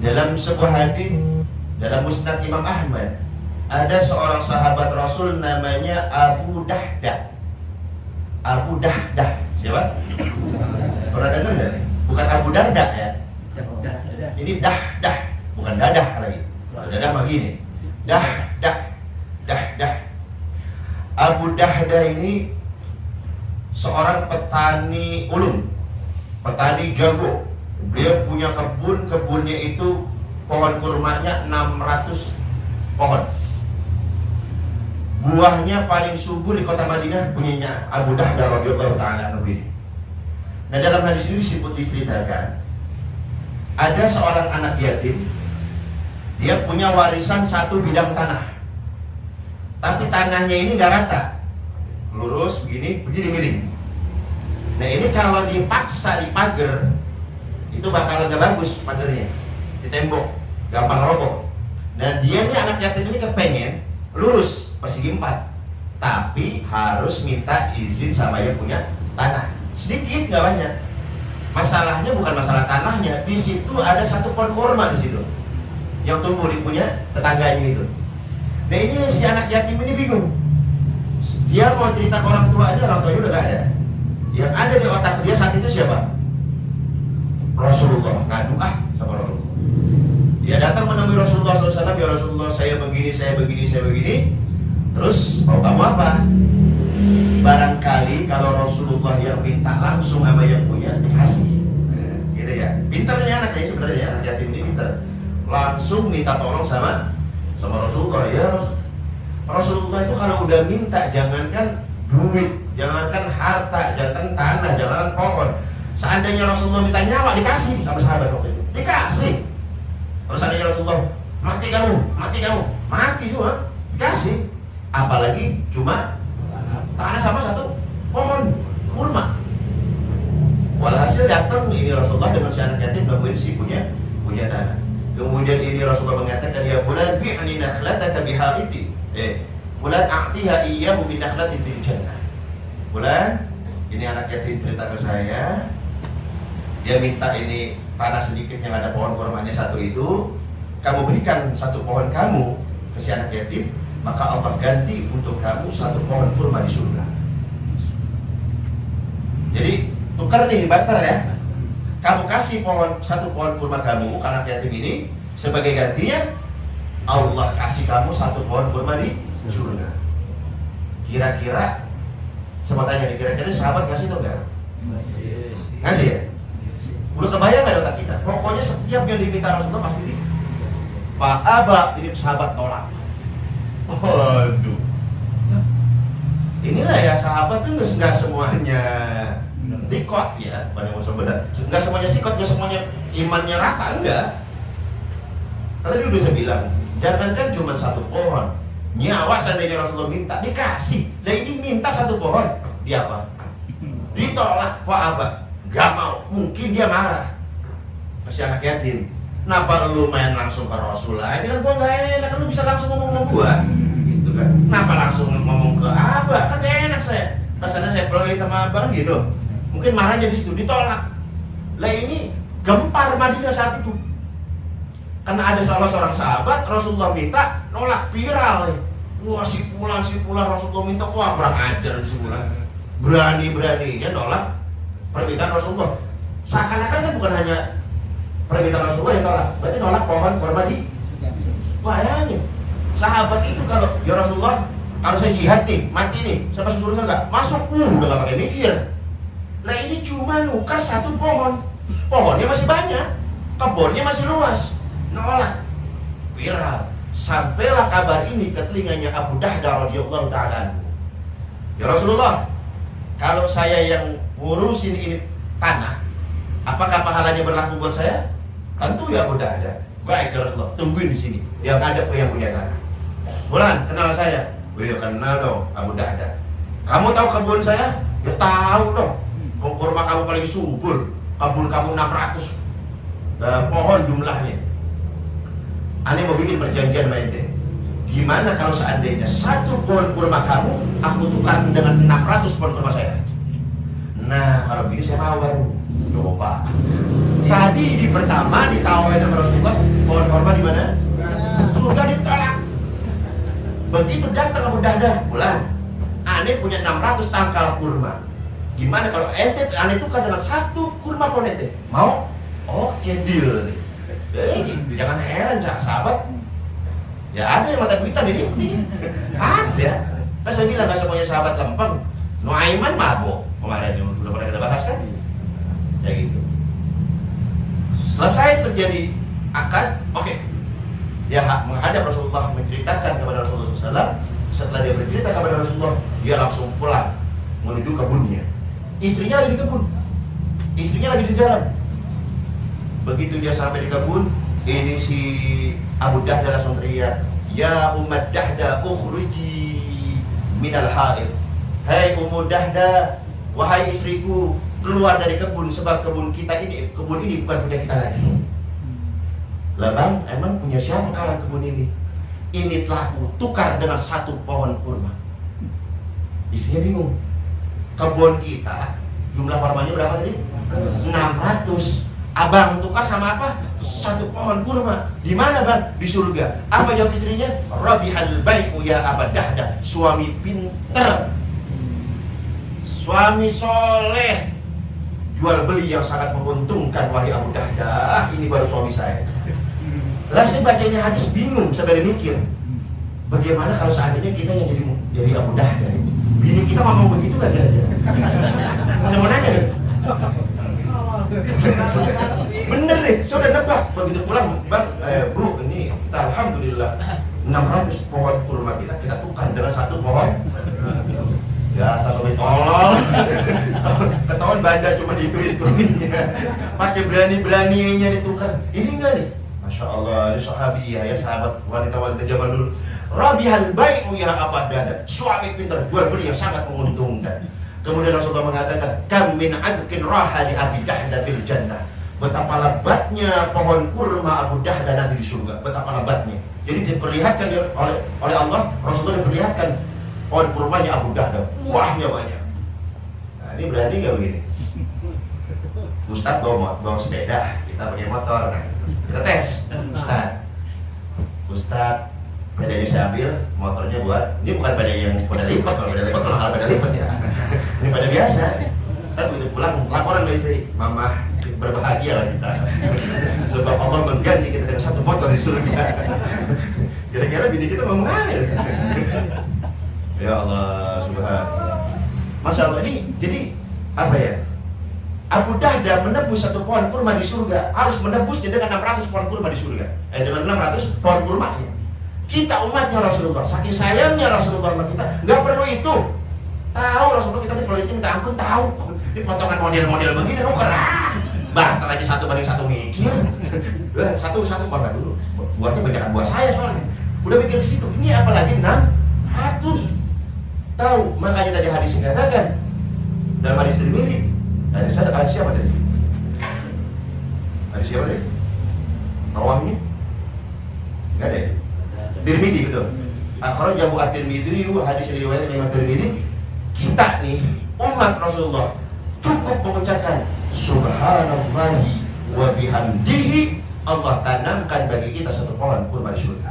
Dalam sebuah hadis dalam Musnad Imam Ahmad, ada seorang sahabat Rasul namanya Abu Dahdah. Abu Dahdah, siapa? Pernah dengar nggak? Bukan Abu Darda ya. Ini Dahdah, bukan dadah lagi. Dadah begini. Dahdah. Abu Dahdah ini seorang petani ulung, petani jago. Dia punya kebunnya itu pohon kurmanya 600 pohon. Buahnya paling subur di kota Madinah punyanya Abu Dahdah radhiyallahu ta'ala anhu ini. Nah, dalam hadis ini diceritakan ada seorang anak yatim. Dia punya warisan satu bidang tanah, tapi tanahnya ini nggak rata, lurus begini miring. Nah, ini kalau dipaksa dipager itu bakal nggak bagus pagernya, di tembok gampang roboh. Nah, dia nih anak yatim ini kepengen lurus persegi 4, tapi harus minta izin sama yang punya tanah. Sedikit nggak banyak. Masalahnya bukan masalah tanahnya, di situ ada satu pohon kurma di situ yang tumbuh di punya tetangganya itu. Nah, ini si anak yatim ini bingung. Dia mau cerita ke orang tuanya udah gak ada. Yang ada di otak dia saat itu siapa? Rasulullah. Ngadu sama Rasulullah. Dia datang menemui Rasulullah SAW. Ya Rasulullah, saya begini. Terus mau kamu apa? Barangkali kalau Rasulullah yang minta langsung sama yang punya dikasih. Gitu ya. Pintarnya anaknya sebenarnya, anak yatim ini pintar. Langsung minta tolong sama Rasulullah. Ya Rasulullah itu kalau udah minta, jangankan duit, jangankan harta, jangankan tanah, jangankan pohon. Seandainya Rasulullah minta nyawa, dikasih sama sahabat waktu itu. Dikasih. Kalau seandainya Rasulullah, mati kamu, mati semua, dikasih. Apalagi cuma tanah sama satu pohon kurma. Walhasil datang ini Rasulullah dengan si anak yatim nemuin si punya tanah. Kemudian ini Rasulullah mengatakan, ya bulan bi'ani nakhlataka bihariti. Bulan a'tiha iyyahu min nakhlatin fil jannah. Bulan, ini anak yatim cerita ke saya. Dia minta ini tanah sedikit yang ada pohon kurmanya satu itu, kamu berikan satu pohon kamu ke si anak yatim, maka Allah ganti untuk kamu satu pohon kurma di surga. Jadi tukar nih, barter ya. Kamu kasih satu pohon kurma kamu ke anak yatim ini, sebagai gantinya Allah kasih kamu satu pohon kurma di surga. Kira-kira, sama tanya nih, kira-kira sahabat kasih atau enggak? Ngasih ya? Udah kebayang nggak otak kita? Pokoknya setiap yang diminta Rasulullah pasti di Pak Aba, ini sahabat tolak. Waduh. Inilah ya, sahabat tuh nggak semuanya sikot ya, bukan yang benar. Nggak semuanya sikot, nggak semuanya imannya rata, enggak. Tadi udah saya bilang, jangankan cuma satu pohon, nyawa seandainya Rasulullah minta, dikasih. Dan ini minta satu pohon, dia apa? Ditolak, Pak Aba, nggak mau. Mungkin dia marah. Masih anak yatim. Kenapa lu main langsung ke Rasul aja? Kan gua nggak enak, kan lu bisa langsung ngomong sama gua, gitu kan? Kenapa langsung ngomong ke Aba? Kan gak enak saya. Rasanya saya pelit sama abang gitu. Mungkin marahnya di situ, ditolak. Lah ini gempar Madinah saat itu. Karena ada salah seorang sahabat Rasulullah minta, nolak, viral. Wah, si pulang Rasulullah minta, wah kurang ajar si pulang. Berani-beraninya nolak permintaan Rasulullah. Seakan-akan kan bukan hanya permintaan Rasulullah yang tolak, berarti nolak pohon kurma di. Bayangin, sahabat itu kalau ya Rasulullah, kalau saya jihad nih, mati nih, saya masuk surga nggak? Masuk, udah nggak pakai mikir. Nah ini cuma nukar satu pohon, pohonnya masih banyak, kebunnya masih luas, nolak, viral. Sampailah kabar ini ke telinganya Abu Dahdah radhiyallahu ta'ala. Ya Rasulullah, kalau saya yang ngurusin ini tanah, apakah pahalanya berlaku buat saya? Tentu ya Abu Dahdah. Baik ya Rasulullah, tungguin di sini. Yang ada yang punya tanah. Bulan, kenal saya? Ya kenal dong, Abu Dahdah. Kamu tahu kebun saya? Ya tahu dong. Kurma kamu paling subur, kebun kamu 600 pohon jumlahnya. Aneh mau bikin perjanjian sama ente. Gimana kalau seandainya satu pohon kurma kamu aku tukar dengan 600 pohon kurma saya? Nah, kalau begini saya mau baru. Coba. Tadi di pertama ditawarin sama Rasulullah, pohon kurma di mana? Surga ditolak. Begitu datang Abu Dahdah, pulang. Ane punya 600 tangkal kurma. Gimana kalau ente ane tukar dengan satu kurma pohon ente? Mau? Oke, deal. Jangan heran sahabat. Ya ada yang mata duitan ini. Ada. Kan saya bilang gak semuanya sahabat lempeng. Nuaiman mabuk kemarin yang udah pernah kita bahas kan? Ya gitu. Selesai terjadi akad, oke. Dia menghadap Rasulullah, menceritakan kepada Rasulullah SAW. Setelah dia bercerita kepada Rasulullah, dia langsung pulang menuju kebunnya. Istrinya lagi di kebun, istrinya lagi di jalan. Begitu dia sampai di kebun, ini si Abu Dahdah langsung teriak, "Ya Ummu Dahdah, ukhruji minal haid." Hai Ummu Dahdah, wahai istriku, keluar dari kebun, sebab kebun ini bukan punya kita lagi. Lah bang, emang punya siapa kawan kebun ini? Ini telah tukar dengan satu pohon kurma. Istrinya bingung. Kebun kita jumlah kurmanya berapa tadi? 600. Abang tukar sama apa? Satu pohon kurma. Di mana bang? Di surga. Apa jawab istrinya? Rabihal bai'u ya Abu Dahdah. Suami pinter, suami soleh, jual beli yang sangat menguntungkan wahai Abu Dahdah. Ini baru suami saya. Lah saya bacanya hadis bingung sampai mikir. Bagaimana kalau seandainya kita yang jadi Abu Dahdah? Bini kita ngomong begitu gak kira-kira? Saya mau nanya nih. Bener nih, saya udah nebak. Begitu pulang, bang, bro, ini kita alhamdulillah 600 pohon kurma kita tukar dengan satu pohon. Ya, satu tolol. Ketahuan banda cuma itu pakai berani-beraninya ditukar. Ini enggak nih? Masya Allah, ini sahabiyah ya, sahabat wanita-wanita zaman dulu. Rabihal bai'u ya Abu Dahdah. Suami pintar, jual beli yang sangat menguntungkan. Kemudian Rasulullah mengatakan, kam min adkin raha li Abi Dahdah bil jannah. Betapa lebatnya pohon kurma Abu Dahdah nanti di surga. Betapa lebatnya. Jadi diperlihatkan oleh Allah, Rasulullah diperlihatkan pohon kurmanya Abu Dahdah. Buahnya banyak. Nah, ini berani nggak begini? Ustadz bawa sepeda, kita pakai motor. Nah, kita tes. Ustadz, pedanya saya ambil, motornya buat, ini bukan peda yang peda lipat, kalau peda lipat mahal peda lipat ya. Ini peda biasa. Ntar begitu pulang, laporan ke istri, mama berbahagia lah kita. Sebab Allah mengganti kita dengan satu motor di surga. Kira-kira bini kita mau ngambil. Ya Allah, subhanallah. Masya Allah, ini jadi apa ya? Abu Dahdah menebus satu pohon kurma di surga, harus menebusnya dengan 600 pohon kurma di surga. Dengan 600 pohon kurma ya. Kita umatnya Rasulullah, saking sayangnya Rasulullah sama kita, nggak perlu itu. Tahu Rasulullah kita kalau itu minta ampun, tahu. Ini potongan model-model begini, oh keren. Barter aja satu banding satu mikir. Satu bangga dulu. Buahnya banyak buah saya soalnya. Udah mikir ke situ. Ini apalagi 600. Tahu, makanya tadi hadis dikatakan dalam hadis Tirmidzi. Hadis siapa tadi? Hadis siapa tadi? Rawahnya? Enggak ada ya? Tirmidzi betul. Akhrajahu at-Tirmidzi, hadis riwayat Imam Tirmidzi. Kita nih umat Rasulullah cukup mengucapkan subhanallahi wa bihamdihi, Allah tanamkan bagi kita satu pohon kurma di surga.